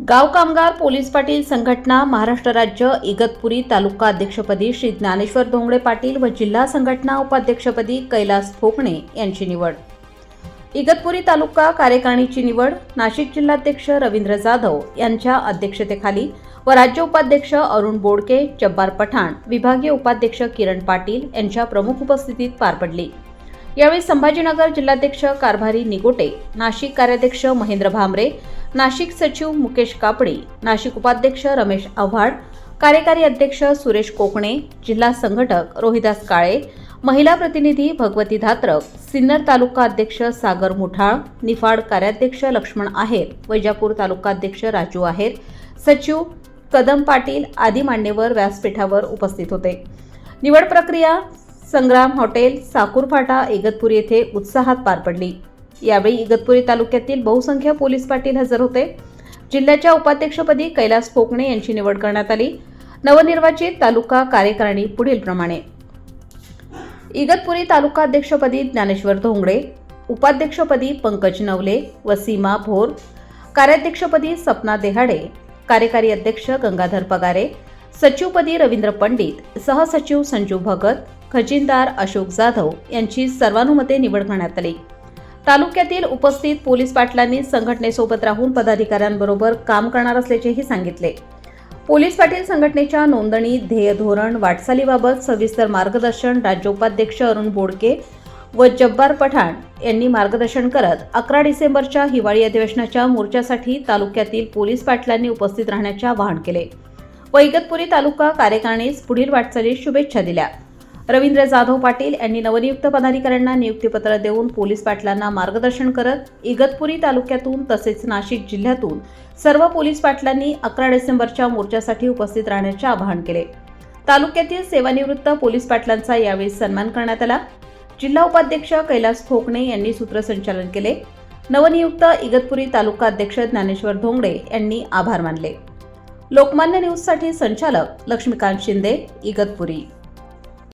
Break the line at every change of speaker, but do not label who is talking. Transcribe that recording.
गाव कामगार पोलीस पाटील संघटना महाराष्ट्र राज्य इगतपुरी तालुका अध्यक्षपदी श्री ज्ञानेश्वर धोंगडे पाटील व जिल्हा संघटना उपाध्यक्षपदी कैलास फोकणे यांची निवड. इगतपुरी तालुका कार्यकारिणीची निवड नाशिक जिल्हाध्यक्ष रवींद्र जाधव यांच्या अध्यक्षतेखाली व राज्य उपाध्यक्ष अरुण बोडके, जब्बार पठाण, विभागीय उपाध्यक्ष किरण पाटील यांच्या प्रमुख उपस्थितीत पार पडली. यावेळी संभाजीनगर जिल्हाध्यक्ष कारभारी निगोटे, नाशिक कार्याध्यक्ष महेंद्र भामरे, नाशिक सचिव मुकेश कापडी, नाशिक उपाध्यक्ष रमेश आव्हाड, कार्यकारी अध्यक्ष सुरेश कोकणे, जिल्हा संघटक रोहिदास काळे, महिला प्रतिनिधी भगवती धात्रक, सिन्नर तालुका अध्यक्ष सागर मुठाळ, निफाड कार्याध्यक्ष लक्ष्मण आहेर, वैजापूर तालुका अध्यक्ष राजू आहेर, सचिव कदम पाटील आदी मान्यवर व्यासपीठावर उपस्थित होते. निवड प्रक्रिया संग्राम हॉटेल, साकूर फाटा, इगतपुरी येथे उत्साहात पार पडली. यावेळी इगतपुरी तालुक्यातील बहुसंख्य पोलीस पाटील हजर होते. जिल्ह्याच्या उपाध्यक्षपदी कैलास फोकणे यांची निवड करण्यात आली. नवनिर्वाचित तालुका कार्यकारिणी पुढील प्रमाणे: इगतपुरी तालुका अध्यक्षपदी ज्ञानेश्वर धोंगडे, उपाध्यक्षपदी पंकज नवले व सीमा भोर, कार्याध्यक्षपदी सपना देहाडे, कार्यकारी अध्यक्ष गंगाधर पगारे, सचिवपदी रवींद्र पंडित, सहसचिव संजू भगत, खजिनदार अशोक जाधव यांची सर्वानुमते निवड करण्यात आली. तालुक्यातील उपस्थित पोलीस पाटलांनी संघटनेसोबत राहून पदाधिकाऱ्यांबरोबर काम करणार असल्याचेही सांगितले. पोलीस पाटील संघटनेच्या नोंदणी, ध्येय, धोरण, वाटचालीबाबत सविस्तर मार्गदर्शन राज्य उपाध्यक्ष अरुण बोडके व जब्बार पठाण यांनी मार्गदर्शन करत 11 डिसेंबरच्या हिवाळी अधिवेशनाच्या मोर्चासाठी तालुक्यातील पोलीस पाटलांनी उपस्थित राहण्याचे आवाहन केले व इगतपुरी तालुका कार्यकारिणीस पुढील वाटचालीस शुभेच्छा दिल्या. रवींद्र जाधव पाटील यांनी नवनियुक्त पदाधिकाऱ्यांना नियुक्तीपत्र देऊन पोलीस पाटलांना मार्गदर्शन करत इगतपुरी तालुक्यातून तसेच नाशिक जिल्ह्यातून सर्व पोलीस पाटलांनी 11 डिसेंबरच्या मोर्चासाठी उपस्थित राहण्याचे आवाहन केले. तालुक्यातील सेवानिवृत्त पोलीस पाटलांचा यावेळी सन्मान करण्यात आला. जिल्हा उपाध्यक्ष कैलास फोकणे यांनी सूत्रसंचालन केले. नवनियुक्त इगतपुरी तालुका अध्यक्ष ज्ञानेश्वर धोंगडे यांनी आभार मानले. लोकमान्य न्यूजसाठी संचालक लक्ष्मीकांत शिंदे, इगतपुरी.